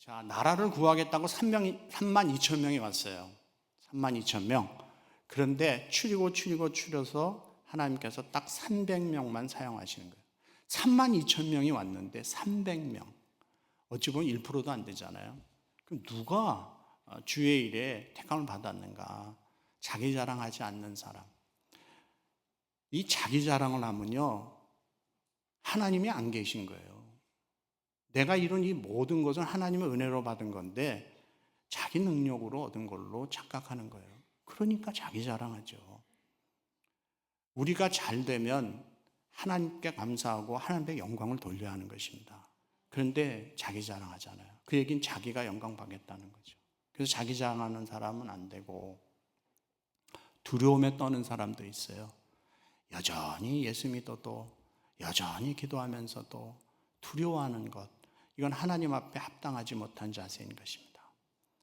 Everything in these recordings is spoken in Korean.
자, 나라를 구하겠다고 3만 2천 명이 왔어요. 3만 2천 명. 그런데 추려서 하나님께서 딱 300명만 사용하시는 거예요. 3만 2천 명이 왔는데 300명. 어찌 보면 1%도 안 되잖아요. 그럼 누가 주의 일에 택함을 받았는가? 자기 자랑하지 않는 사람. 이 자기 자랑을 하면요, 하나님이 안 계신 거예요. 내가 이룬 이 모든 것은 하나님의 은혜로 받은 건데 자기 능력으로 얻은 걸로 착각하는 거예요. 그러니까 자기 자랑하죠. 우리가 잘 되면 하나님께 감사하고 하나님께 영광을 돌려야 하는 것입니다. 그런데 자기 자랑하잖아요. 그 얘기는 자기가 영광 받겠다는 거죠. 그래서 자기 자랑하는 사람은 안 되고 두려움에 떠는 사람도 있어요. 여전히 예수 믿어도 여전히 기도하면서도 두려워하는 것, 이건 하나님 앞에 합당하지 못한 자세인 것입니다.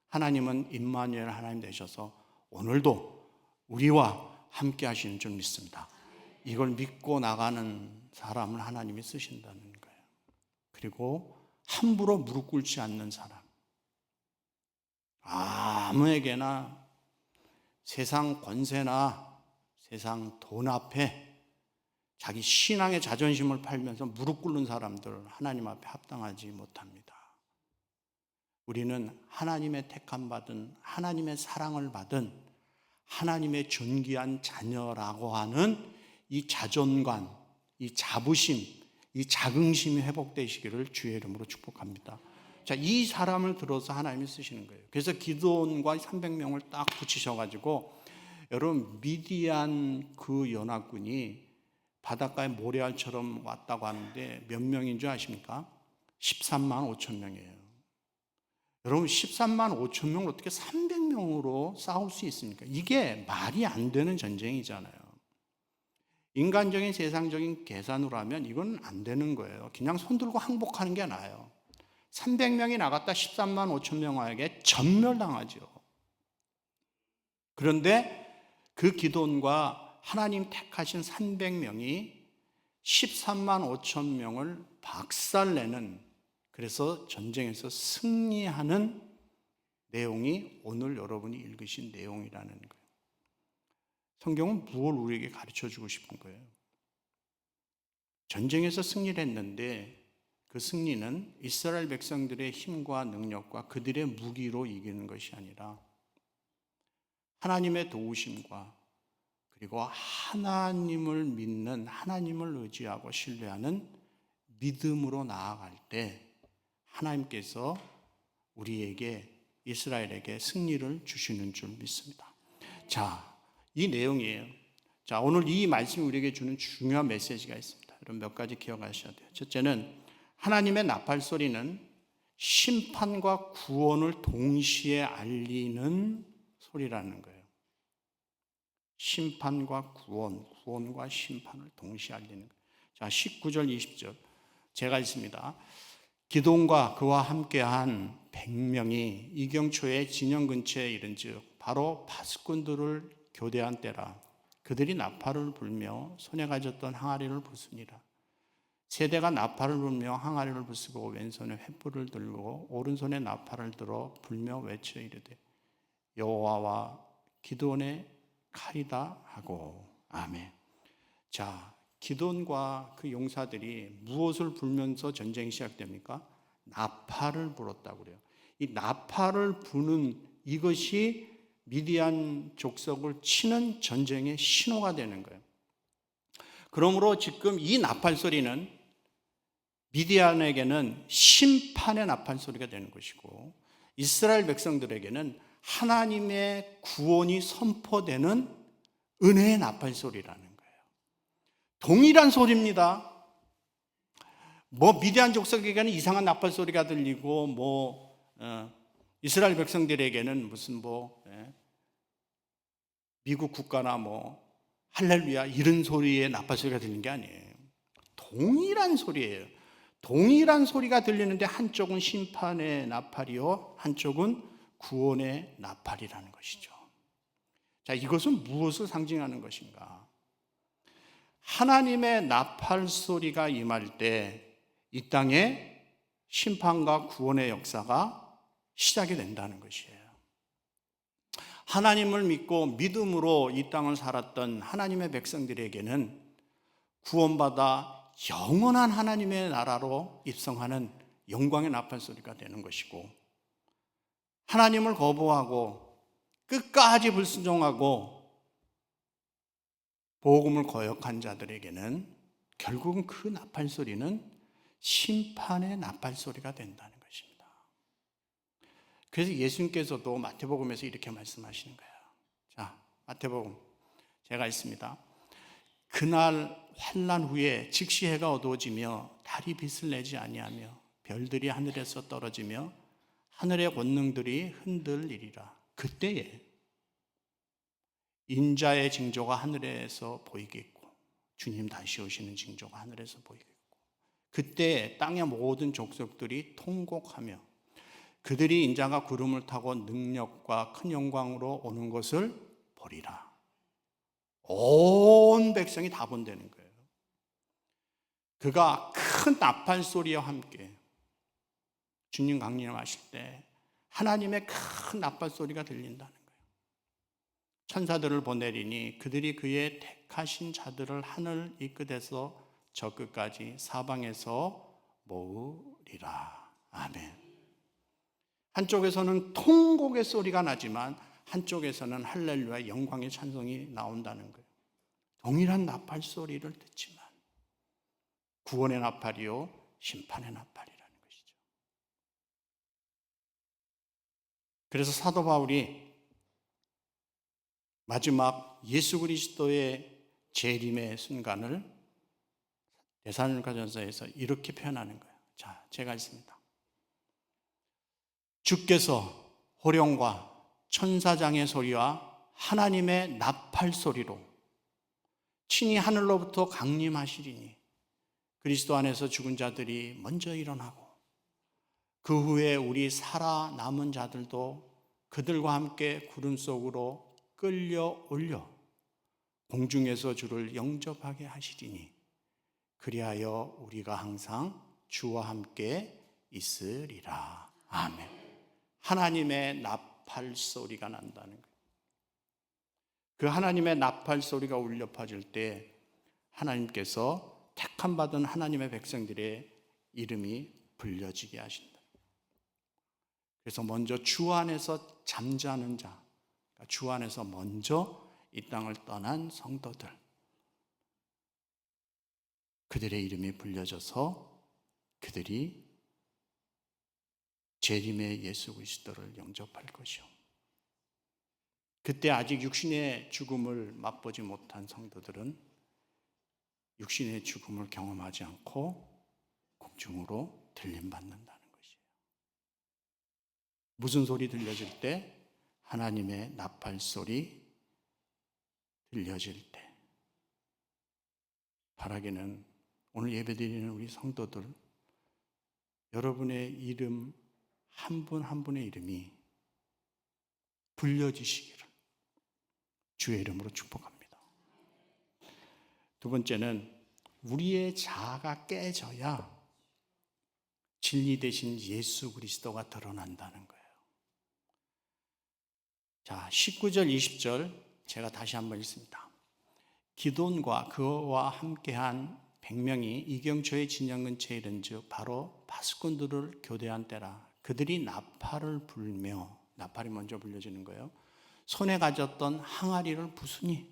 하나님은 임마누엘 하나님 되셔서 오늘도 우리와 함께 하시는 줄 믿습니다. 이걸 믿고 나가는 사람을 하나님이 쓰신다는 거예요. 그리고 함부로 무릎 꿇지 않는 사람. 아무에게나 세상 권세나 세상 돈 앞에 자기 신앙의 자존심을 팔면서 무릎 꿇는 사람들 하나님 앞에 합당하지 못합니다. 우리는 하나님의 택함받은, 하나님의 사랑을 받은 하나님의 존귀한 자녀라고 하는 이 자존감, 이 자부심, 이 자긍심이 회복되시기를 주의 이름으로 축복합니다. 자, 이 사람을 들어서 하나님이 쓰시는 거예요. 그래서 기드온과 300명을 딱 붙이셔가지고, 여러분 미디안 그 연합군이 바닷가에 모래알처럼 왔다고 하는데 몇 명인 줄 아십니까? 13만 5천 명이에요. 여러분 13만 5천 명을 어떻게 300명으로 싸울 수 있습니까? 이게 말이 안 되는 전쟁이잖아요. 인간적인 세상적인 계산으로 하면 이건 안 되는 거예요. 그냥 손 들고 항복하는 게 나아요. 300명이 나갔다 13만 5천 명에게 전멸당하죠. 그런데 그 기드온과 하나님 택하신 300명이 13만 5천 명을 박살내는, 그래서 전쟁에서 승리하는 내용이 오늘 여러분이 읽으신 내용이라는 거예요. 성경은 무엇을 우리에게 가르쳐 주고 싶은 거예요? 전쟁에서 승리를 했는데 그 승리는 이스라엘 백성들의 힘과 능력과 그들의 무기로 이기는 것이 아니라 하나님의 도우심과 그리고 하나님을 믿는, 하나님을 의지하고 신뢰하는 믿음으로 나아갈 때 하나님께서 우리에게, 이스라엘에게 승리를 주시는 줄 믿습니다. 자, 이 내용이에요. 자, 오늘 이 말씀이 우리에게 주는 중요한 메시지가 있습니다. 여러분 몇 가지 기억하셔야 돼요. 첫째는 하나님의 나팔 소리는 심판과 구원을 동시에 알리는 소리라는 거예요. 심판과 구원, 구원과 심판을 동시에 알리는 거예요. 자, 19절 20절 제가 있습니다. 기드온과 그와 함께한 100명이 이경초의 진영 근처에 이른즉 바로 파수꾼들을 교대한 때라. 그들이 나팔을 불며 손에 가졌던 항아리를 부수니라. 세대가 나팔을 불며 항아리를 부수고 왼손에 횃불을 들고 오른손에 나팔을 들어 불며 외쳐 이르되 여호와와 기드온의 칼이다 하고. 아멘. 자, 기드온과 그 용사들이 무엇을 불면서 전쟁이 시작됩니까? 나팔을 불었다고 그래요. 이 나팔을 부는 이것이 미디안 족속을 치는 전쟁의 신호가 되는 거예요. 그러므로 지금 이 나팔 소리는 미디안에게는 심판의 나팔 소리가 되는 것이고 이스라엘 백성들에게는 하나님의 구원이 선포되는 은혜의 나팔 소리라는 거예요. 동일한 소리입니다. 미디안 족속에게는 이상한 나팔 소리가 들리고 이스라엘 백성들에게는 무슨 미국 국가나 할렐루야 이런 소리의 나팔 소리가 들리는 게 아니에요. 동일한 소리예요. 동일한 소리가 들리는데 한쪽은 심판의 나팔이요, 한쪽은 구원의 나팔이라는 것이죠. 자, 이것은 무엇을 상징하는 것인가? 하나님의 나팔 소리가 임할 때 이 땅에 심판과 구원의 역사가 시작이 된다는 것이에요. 하나님을 믿고 믿음으로 이 땅을 살았던 하나님의 백성들에게는 구원받아 영원한 하나님의 나라로 입성하는 영광의 나팔소리가 되는 것이고, 하나님을 거부하고 끝까지 불순종하고 복음을 거역한 자들에게는 결국은 그 나팔소리는 심판의 나팔소리가 된다는 것입니다. 그래서 예수님께서도 마태복음에서 이렇게 말씀하시는 거예요. 자, 마태복음 제가 읽습니다. 그날 환난 후에 즉시 해가 어두워지며 달이 빛을 내지 아니하며 별들이 하늘에서 떨어지며 하늘의 권능들이 흔들리리라. 그때에 인자의 징조가 하늘에서 보이겠고, 주님 다시 오시는 징조가 하늘에서 보이겠고, 그때 땅의 모든 족속들이 통곡하며 그들이 인자가 구름을 타고 능력과 큰 영광으로 오는 것을 보리라. 온 백성이 다 본다는 거예요. 그가 큰 나팔 소리와 함께 주님 강림하실 때 하나님의 큰 나팔 소리가 들린다는 거예요. 천사들을 보내리니 그들이 그의 택하신 자들을 하늘 이 끝에서 저 끝까지 사방에서 모으리라. 아멘. 한쪽에서는 통곡의 소리가 나지만 한쪽에서는 할렐루야 영광의 찬송이 나온다는 거예요. 동일한 나팔 소리를 듣지만 구원의 나팔이요 심판의 나팔이라는 것이죠. 그래서 사도 바울이 마지막 예수 그리스도의 재림의 순간을 데살로니가전서에서 이렇게 표현하는 거예요. 자, 제가 읽습니다. 주께서 호령과 천사장의 소리와 하나님의 나팔 소리로 친히 하늘로부터 강림하시리니 그리스도 안에서 죽은 자들이 먼저 일어나고 그 후에 우리 살아남은 자들도 그들과 함께 구름 속으로 끌려 올려 공중에서 주를 영접하게 하시리니 그리하여 우리가 항상 주와 함께 있으리라. 아멘. 하나님의 나팔 소리가 난다는 거예요. 그 하나님의 나팔 소리가 울려 퍼질 때 하나님께서 택함 받은 하나님의 백성들의 이름이 불려지게 하신다. 그래서 먼저 주 안에서 잠자는 자, 주 안에서 먼저 이 땅을 떠난 성도들, 그들의 이름이 불려져서 그들이 재림의 예수 그리스도를 영접할 것이요. 그때 아직 육신의 죽음을 맛보지 못한 성도들은 육신의 죽음을 경험하지 않고 공중으로 들림받는다는 것이에요. 무슨 소리 들려질 때? 하나님의 나팔 소리 들려질 때. 바라기는 오늘 예배드리는 우리 성도들, 여러분의 이름 한 분 한 분의 이름이 불려지시기를 주의 이름으로 축복합니다. 두 번째는 우리의 자아가 깨져야 진리 되신 예수 그리스도가 드러난다는 거예요. 자, 19절 20절 제가 다시 한번 읽습니다. 기돈과 그와 함께한 100명이 이경초의 진영 근처에 이른즉 바로 파수꾼들을 교대한 때라. 그들이 나팔을 불며, 나팔이 먼저 불려지는 거예요. 손에 가졌던 항아리를 부수니,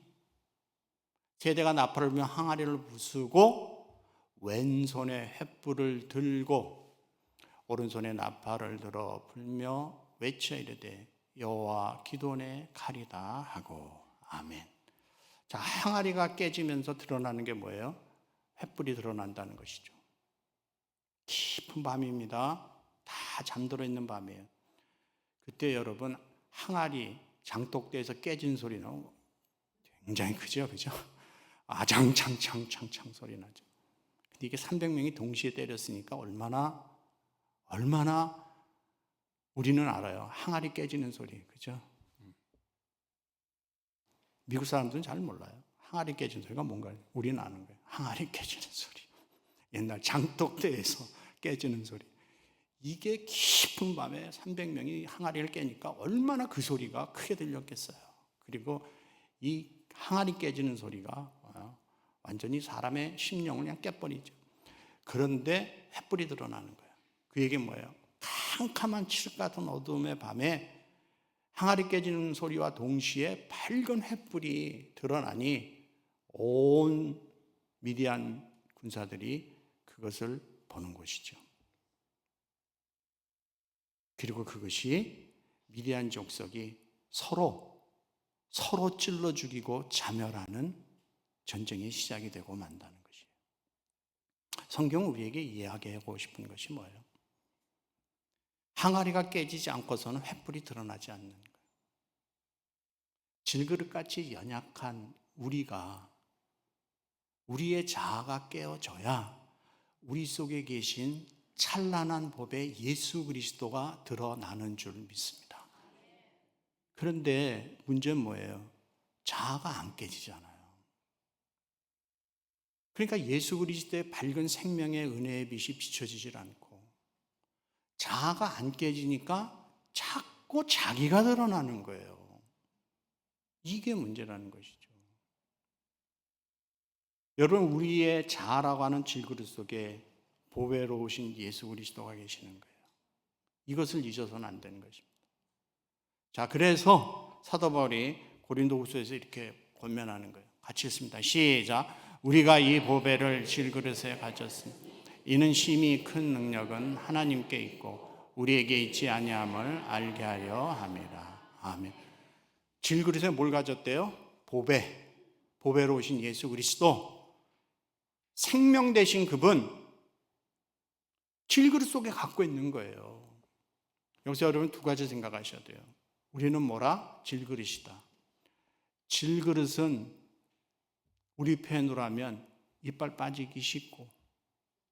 세대가 나팔을 불며 항아리를 부수고 왼손에 횃불을 들고 오른손에 나팔을 들어 불며 외쳐 이르되 여호와 기돈의 칼이다 하고. 아멘. 자, 항아리가 깨지면서 드러나는 게 뭐예요? 횃불이 드러난다는 것이죠. 깊은 밤입니다. 다 잠들어 있는 밤이에요. 그때 여러분 항아리 장독대에서 깨진 소리는 굉장히 크죠, 그죠? 아장창창창창 소리 나죠. 근데 이게 300명이 동시에 때렸으니까 얼마나 우리는 알아요. 항아리 깨지는 소리, 그죠? 미국 사람들은 잘 몰라요. 항아리 깨지는 소리가 뭔가 우리는 아는 거예요. 항아리 깨지는 소리. 옛날 장독대에서 깨지는 소리. 이게 깊은 밤에 300명이 항아리를 깨니까 얼마나 그 소리가 크게 들렸겠어요. 그리고 이 항아리 깨지는 소리가 완전히 사람의 심령을 그냥 깨버리죠. 그런데 횃불이 드러나는 거예요. 그 얘기는 뭐예요? 캄캄한 칠흑 같은 어둠의 밤에 항아리 깨지는 소리와 동시에 밝은 횃불이 드러나니 온 미디안 군사들이 그것을 보는 것이죠. 그리고 그것이 미디안 족속이 서로 찔러 죽이고 자멸하는 전쟁이 시작이 되고 만다는 것이에요. 성경은 우리에게 이야기하고 싶은 것이 뭐예요? 항아리가 깨지지 않고서는 횃불이 드러나지 않는 거예요. 질그릇같이 연약한 우리의 자아가 깨어져야 우리 속에 계신 찬란한 법의 예수 그리스도가 드러나는 줄 믿습니다. 그런데 문제는 뭐예요? 자아가 안 깨지잖아요. 그러니까 예수 그리스도의 밝은 생명의 은혜의 빛이 비춰지질 않고 자아가 안 깨지니까 자꾸 자기가 드러나는 거예요. 이게 문제라는 것이죠. 여러분, 우리의 자아라고 하는 질그릇 속에 보배로우신 예수 그리스도가 계시는 거예요. 이것을 잊어서는 안 되는 것입니다. 자, 그래서 사도 바울이 고린도후서에서 이렇게 권면하는 거예요. 같이 읽습니다. 시작. 우리가 이 보배를 질그릇에 가졌으니 이는 심히 큰 능력은 하나님께 있고 우리에게 있지 아니함을 알게 하려 함이라. 아멘. 질그릇에 뭘 가졌대요? 보배로 오신 예수 그리스도, 생명 되신 그분, 질그릇 속에 갖고 있는 거예요. 여기서 여러분 두 가지 생각하셔야 돼요. 우리는 뭐라? 질그릇이다. 질그릇은 우리 표현으로 하면 이빨 빠지기 쉽고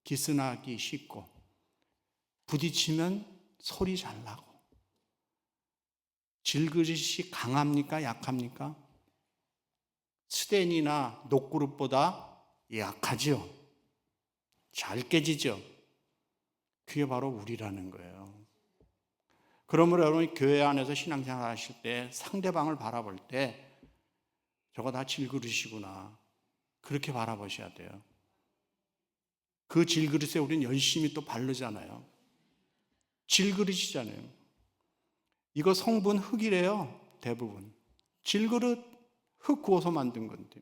기스나기 쉽고 부딪히면 소리 잘 나고. 질그릇이 강합니까? 약합니까? 스텐이나 녹그릇보다 약하죠. 잘 깨지죠. 그게 바로 우리라는 거예요. 그러므로 여러분이 교회 안에서 신앙생활 하실 때 상대방을 바라볼 때 저거 다 질그릇이구나, 그렇게 바라보셔야 돼요. 그 질그릇에 우리는 열심히 또 바르잖아요. 질그릇이잖아요. 이거 성분 흙이래요. 대부분 질그릇, 흙 구워서 만든 건데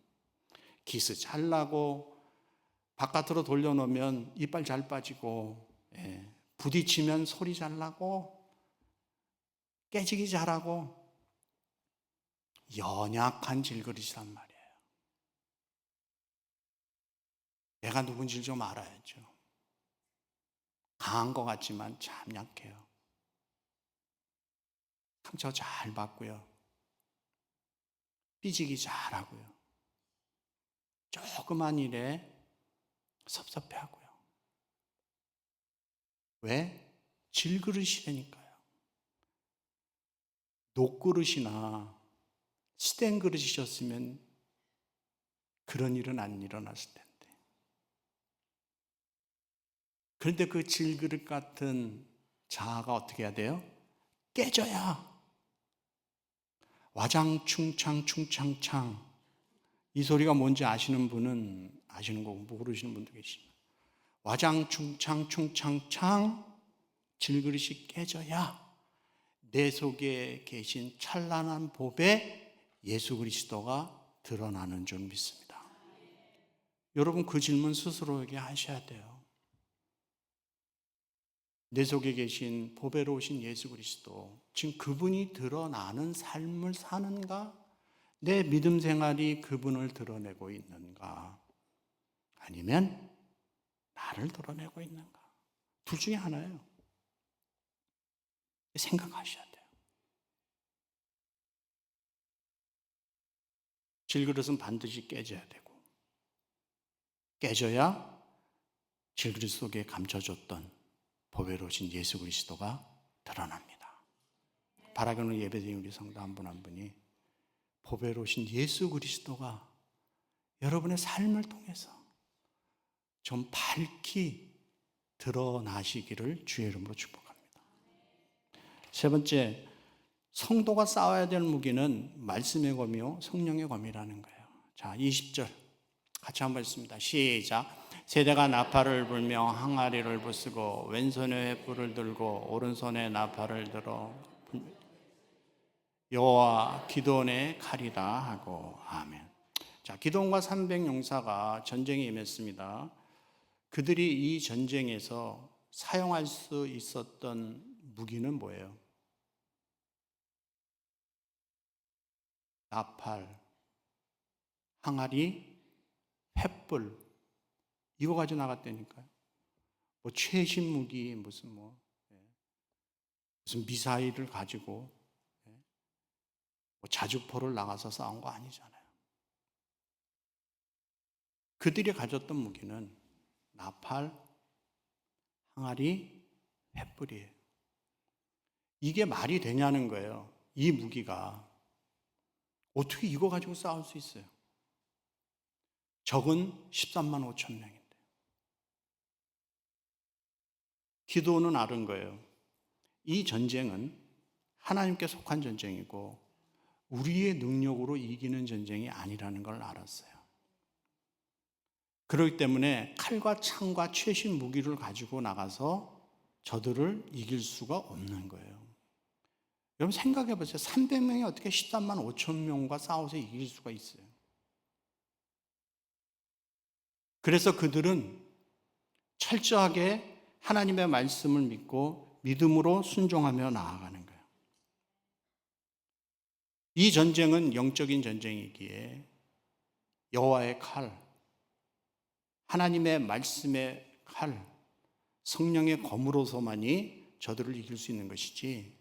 기스 잘 나고 바깥으로 돌려놓으면 이빨 잘 빠지고, 부딪히면 소리 잘 나고 깨지기 잘하고 연약한 질그릇이란 말이에요. 내가 누군지 좀 알아야죠. 강한 것 같지만 참 약해요. 상처 잘 받고요. 삐지기 잘하고요. 조그만 일에 섭섭해하고요. 왜? 질그릇이라니까요. 녹그릇이나 스텐 그릇이셨으면 그런 일은 안 일어났을 텐데. 그런데 그 질그릇 같은 자아가 어떻게 해야 돼요? 깨져야. 와장충창 충창창, 이 소리가 뭔지 아시는 분은 아시는 거고 모르시는 분도 계십니다. 와장충창 충창창, 질그릇이 깨져야 내 속에 계신 찬란한 법의 예수 그리스도가 드러나는 줄 믿습니다. 여러분, 그 질문 스스로에게 하셔야 돼요. 내 속에 계신 보배로우신 예수 그리스도, 지금 그분이 드러나는 삶을 사는가? 내 믿음 생활이 그분을 드러내고 있는가? 아니면 나를 드러내고 있는가? 둘 중에 하나예요. 생각하셔야 돼요. 질그릇은 반드시 깨져야 되고, 깨져야 질그릇 속에 감춰졌던 보배로우신 예수 그리스도가 드러납니다. 바라기는 예배드린 우리 성도 한 분 한 분이 보배로우신 예수 그리스도가 여러분의 삶을 통해서 좀 밝히 드러나시기를 주의 이름으로 축복합니다. 세 번째, 성도가 싸워야 될 무기는 말씀의 검이요 성령의 검이라는 거예요. 자, 20절 같이 한번 읽습니다. 시작. 세대가 나팔을 불며 항아리를 부수고 왼손에 횃불을 들고 오른손에 나팔을 들어 여호와 기드온의 칼이다 하고. 아멘. 자, 기드온과 300용사가 전쟁에 임했습니다. 그들이 이 전쟁에서 사용할 수 있었던 무기는 뭐예요? 나팔, 항아리, 횃불, 이거 가지고 나갔다니까요. 뭐 최신 무기, 무슨 미사일을 가지고 자주포를 나가서 싸운 거 아니잖아요. 그들이 가졌던 무기는 나팔, 항아리, 횃불이에요. 이게 말이 되냐는 거예요. 이 무기가 어떻게 이거 가지고 싸울 수 있어요? 적은 13만 5천 명인데. 기드온은 아는 거예요. 이 전쟁은 하나님께 속한 전쟁이고 우리의 능력으로 이기는 전쟁이 아니라는 걸 알았어요. 그렇기 때문에 칼과 창과 최신 무기를 가지고 나가서 저들을 이길 수가 없는 거예요. 여러분 생각해 보세요. 300명이 어떻게 13만 5천 명과 싸워서 이길 수가 있어요? 그래서 그들은 철저하게 하나님의 말씀을 믿고 믿음으로 순종하며 나아가는 거예요. 이 전쟁은 영적인 전쟁이기에 여호와의 칼, 하나님의 말씀의 칼, 성령의 검으로서만이 저들을 이길 수 있는 것이지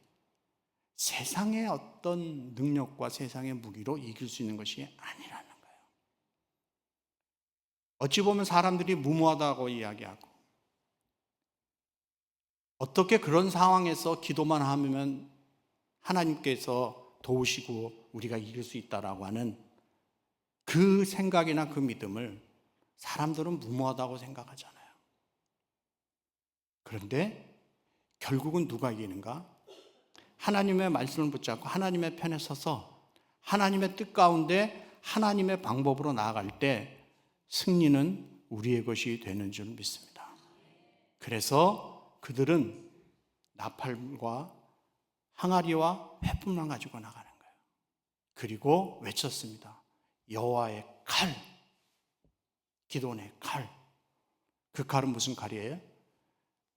세상의 어떤 능력과 세상의 무기로 이길 수 있는 것이 아니라는 거예요. 어찌 보면 사람들이 무모하다고 이야기하고 어떻게 그런 상황에서 기도만 하면 하나님께서 도우시고 우리가 이길 수 있다라고 하는 그 생각이나 그 믿음을 사람들은 무모하다고 생각하잖아요. 그런데 결국은 누가 이기는가? 하나님의 말씀을 붙잡고 하나님의 편에 서서 하나님의 뜻 가운데 하나님의 방법으로 나아갈 때 승리는 우리의 것이 되는 줄 믿습니다. 그래서 그들은 나팔과 항아리와 횃불만 가지고 나가는 거예요. 그리고 외쳤습니다. 여호와의 칼, 기드온의 칼. 그 칼은 무슨 칼이에요?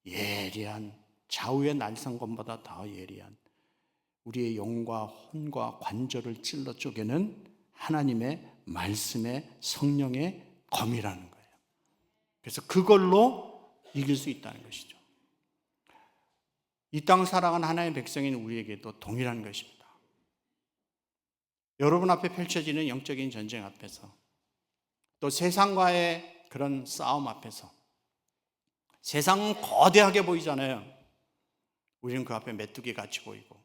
예리한, 좌우의 날성검보다 더 예리한, 우리의 영과 혼과 관절을 찔러 쪼개는 하나님의 말씀의 성령의 검이라는 거예요. 그래서 그걸로 이길 수 있다는 것이죠. 이 땅 살아가는 하나님의 백성인 우리에게도 동일한 것입니다. 여러분 앞에 펼쳐지는 영적인 전쟁 앞에서 또 세상과의 그런 싸움 앞에서 세상은 거대하게 보이잖아요. 우리는 그 앞에 메뚜기 같이 보이고.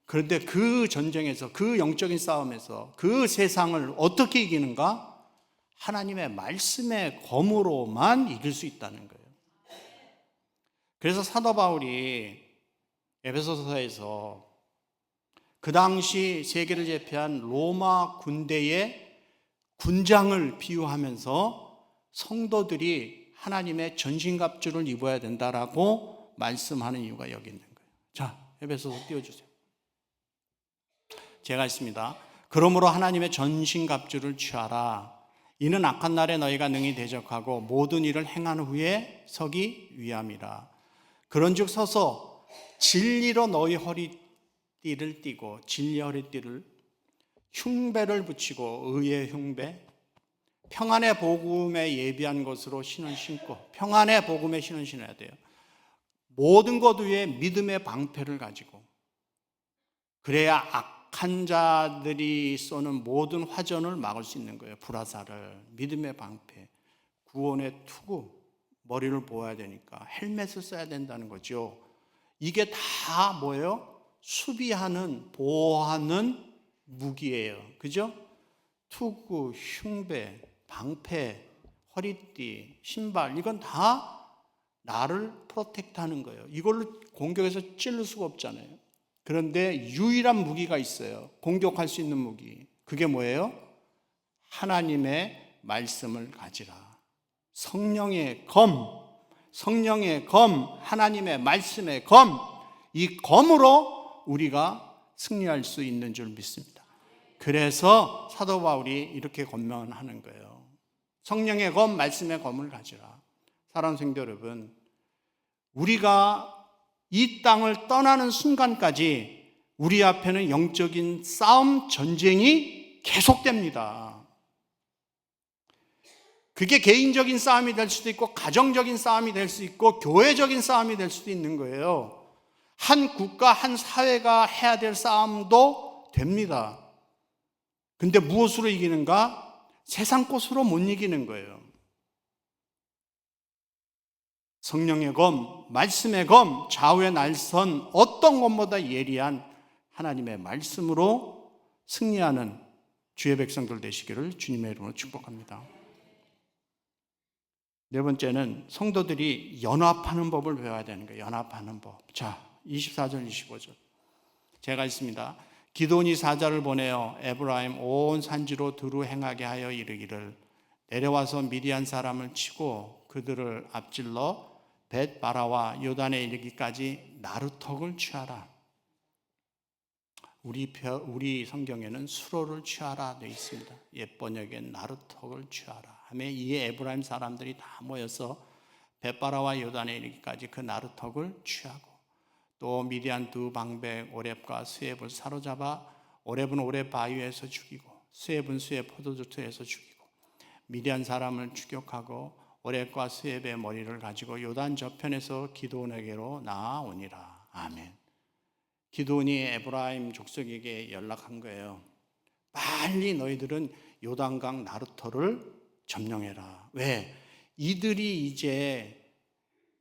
그런데 그 전쟁에서, 그 영적인 싸움에서 그 세상을 어떻게 이기는가? 하나님의 말씀의 검으로만 이길 수 있다는 거예요. 그래서 사도 바울이 에베소서에서 그 당시 세계를 제패한 로마 군대의 군장을 비유하면서 성도들이 하나님의 전신갑주를 입어야 된다라고 말씀하는 이유가 여기 있는 거예요. 자, 에베소서 띄워주세요. 제가 있습니다. 그러므로 하나님의 전신갑주를 취하라. 이는 악한 날에 너희가 능히 대적하고 모든 일을 행한 후에 서기 위함이라. 그런즉 서서 진리로 너희 허리띠를 띠고, 진리 허리띠를 흉배를 붙이고, 의의 흉배, 평안의 복음에 예비한 것으로 신을 신고, 평안의 복음에 신을 신어야 돼요. 모든 것 위에 믿음의 방패를 가지고, 그래야 악한 자들이 쏘는 모든 화전을 막을 수 있는 거예요. 불화살을. 믿음의 방패, 구원의 투구, 머리를 보아야 되니까 헬멧을 써야 된다는 거죠. 이게 다 뭐예요? 수비하는, 보호하는 무기예요. 그죠? 투구, 흉배, 방패, 허리띠, 신발, 이건 다 나를 프로텍트하는 거예요. 이걸로 공격해서 찌를 수가 없잖아요. 그런데 유일한 무기가 있어요. 공격할 수 있는 무기. 그게 뭐예요? 하나님의 말씀을 가지라. 성령의 검, 하나님의 말씀의 검, 이 검으로 우리가 승리할 수 있는 줄 믿습니다. 그래서 사도 바울이 이렇게 권면하는 거예요. 성령의 검, 말씀의 검을 가지라. 사랑하는 성도 여러분, 우리가 이 땅을 떠나는 순간까지 우리 앞에는 영적인 싸움, 전쟁이 계속됩니다. 그게 개인적인 싸움이 될 수도 있고 가정적인 싸움이 될 수 있고 교회적인 싸움이 될 수도 있는 거예요. 한 국가, 한 사회가 해야 될 싸움도 됩니다. 근데 무엇으로 이기는가? 세상 것으로 못 이기는 거예요. 성령의 검, 말씀의 검, 좌우의 날선 어떤 것보다 예리한 하나님의 말씀으로 승리하는 주의 백성들 되시기를 주님의 이름으로 축복합니다. 네 번째는 성도들이 연합하는 법을 배워야 되는 거예요. 연합하는 법. 자, 24절, 25절. 제가 있습니다. 기드온이 사자를 보내어 에브라임 온 산지로 두루 행하게 하여 이르기를 내려와서 미디안 사람을 치고 그들을 앞질러 벳바라와 요단에 이르기까지 나루턱을 취하라. 우리 성경에는 수로를 취하라 되어 있습니다. 옛 번역엔 나루턱을 취하라 하며 이 에브라임 사람들이 다 모여서 벳바라와 요단에 이르기까지 그 나루턱을 취하고 또 미디안 두 방백 오렙과 스웹을 사로잡아 오렙은 오렙 바위에서 죽이고 스웹은 스웹 포도주터에서 죽이고 미디안 사람을 추격하고 오렙과 스웹의 머리를 가지고 요단 저편에서 기드온에게로 나아오니라. 아멘. 기드온이 에브라임 족속에게 연락한 거예요. 빨리 너희들은 요단강 나루터를 점령해라. 왜? 이들이 이제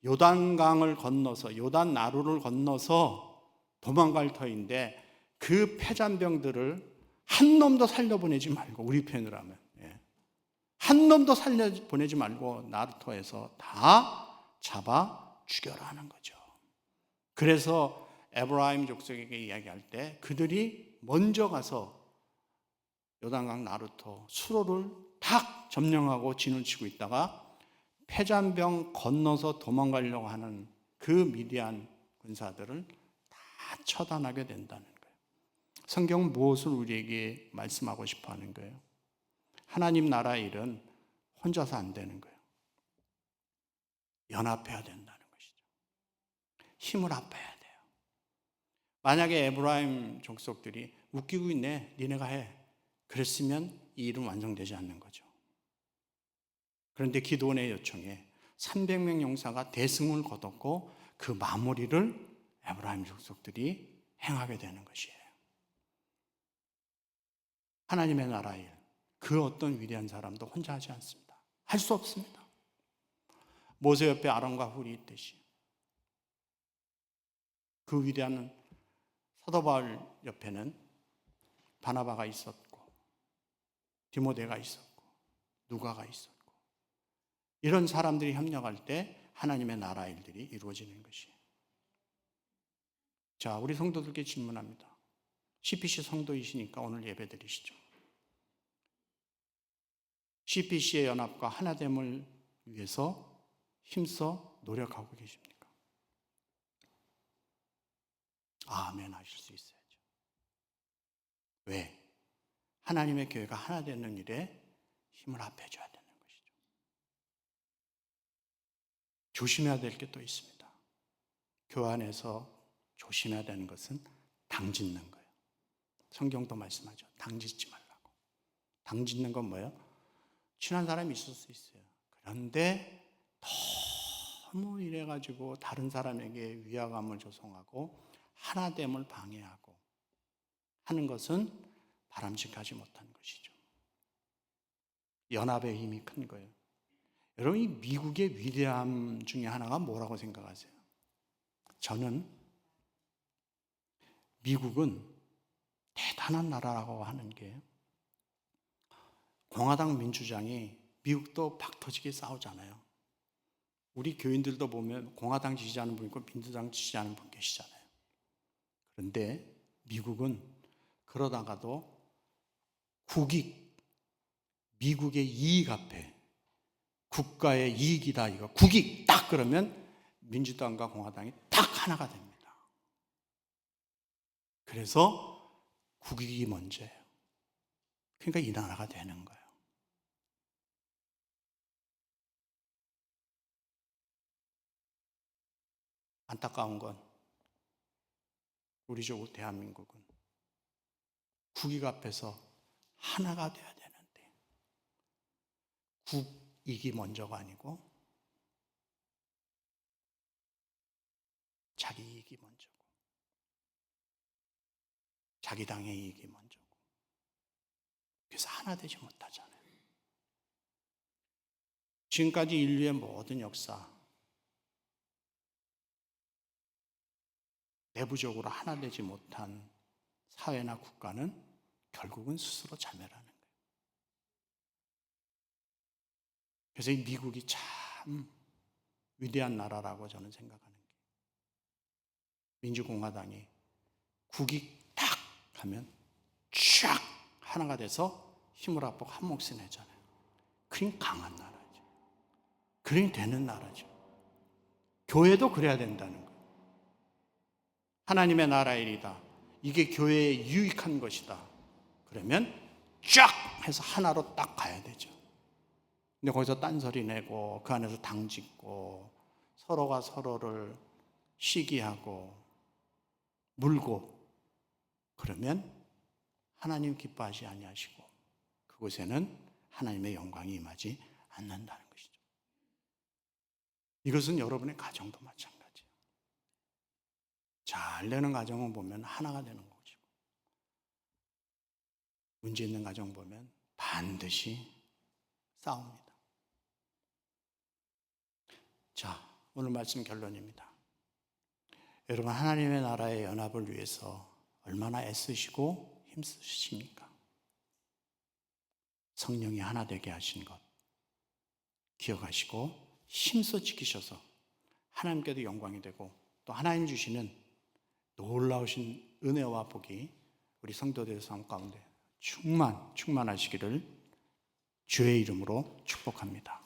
요단강을 건너서 요단 나루를 건너서 도망갈 터인데 그 패잔병들을 한 놈도 살려보내지 말고, 우리 편으로 하면 한 놈도 살려보내지 말고 나루터에서 다 잡아 죽여라 하는 거죠. 그래서 에브라임 족속에게 이야기할 때 그들이 먼저 가서 요단강 나루터 수로를 탁 점령하고 진을 치고 있다가 패잔병 건너서 도망가려고 하는 그 미디안 군사들을 다 처단하게 된다는 거예요. 성경은 무엇을 우리에게 말씀하고 싶어 하는 거예요? 하나님 나라 일은 혼자서 안 되는 거예요. 연합해야 된다는 것이죠. 힘을 합해야 돼요. 만약에 에브라임 족속들이 웃기고 있네, 니네가 해, 그랬으면 이 일은 완성되지 않는 거죠. 그런데 기드온의 요청에 300명 용사가 대승을 거뒀고 그 마무리를 에브라임 족속들이 행하게 되는 것이에요. 하나님의 나라 일, 그 어떤 위대한 사람도 혼자 하지 않습니다. 할 수 없습니다. 모세 옆에 아론과 훌이 있듯이 그 위대한 사도 바울 옆에는 바나바가 있었고 디모데가 있었고 누가가 있었고 이런 사람들이 협력할 때 하나님의 나라 일들이 이루어지는 것이에요. 자, 우리 성도들께 질문합니다. CPC 성도이시니까 오늘 예배 드리시죠. CPC의 연합과 하나됨을 위해서 힘써 노력하고 계십니까? 아멘 하실 수 있어야죠. 왜? 하나님의 교회가 하나 되는 일에 힘을 합해줘야 되는 것이죠. 조심해야 될 게 또 있습니다. 교회 안에서 조심해야 되는 것은 당 짓는 거예요. 성경도 말씀하죠. 당 짓지 말라고. 당 짓는 건 뭐예요? 친한 사람이 있을 수 있어요. 그런데 너무 이래가지고 다른 사람에게 위화감을 조성하고 하나됨을 방해하고 하는 것은 바람직하지 못한 것이죠. 연합의 힘이 큰 거예요. 여러분, 이 미국의 위대함 중에 하나가 뭐라고 생각하세요? 저는 미국은 대단한 나라라고 하는 게 공화당 민주당이 미국도 박 터지게 싸우잖아요. 우리 교인들도 보면 공화당 지지하는 분 있고 민주당 지지하는 분 계시잖아요. 그런데 미국은 그러다가도 미국의 이익 앞에 국가의 이익이다, 이거 국익 딱 그러면 민주당과 공화당이 딱 하나가 됩니다. 그래서 국익이 먼저예요. 그러니까 이 나라가 되는 거예요. 안타까운 건 우리 저 대한민국은 국익 앞에서 하나가 돼야 되는데 국익이 먼저가 아니고 자기 이익이 먼저고 자기 당의 이익이 먼저고, 그래서 하나 되지 못하잖아요. 지금까지 인류의 모든 역사 내부적으로 하나 되지 못한 사회나 국가는 결국은 스스로 자멸하는 거예요. 그래서 이 미국이 참 위대한 나라라고 저는 생각하는 게, 민주공화당이 국익 딱 하면 쫙 하나가 돼서 힘을 합하고 한 몫을 내잖아요. 그럼 강한 나라죠. 그럼 되는 나라죠. 교회도 그래야 된다는 거예요. 하나님의 나라의 일이다, 이게 교회에 유익한 것이다, 그러면 쫙 해서 하나로 딱 가야 되죠. 근데 거기서 딴소리 내고 그 안에서 당짓고 서로가 서로를 시기하고 물고 그러면 하나님 기뻐하지 아니하시고 그곳에는 하나님의 영광이 임하지 않는다는 것이죠. 이것은 여러분의 가정도 마찬가지예요. 잘 되는 가정을 보면 하나가 되는 거죠. 문제 있는 가정 보면 반드시 싸웁니다. 자, 오늘 말씀 결론입니다. 여러분, 하나님의 나라의 연합을 위해서 얼마나 애쓰시고 힘쓰십니까? 성령이 하나 되게 하신 것 기억하시고 힘써 지키셔서 하나님께도 영광이 되고 또 하나님 주시는 놀라우신 은혜와 복이 우리 성도들의 삶 가운데 충만하시기를 주의 이름으로 축복합니다.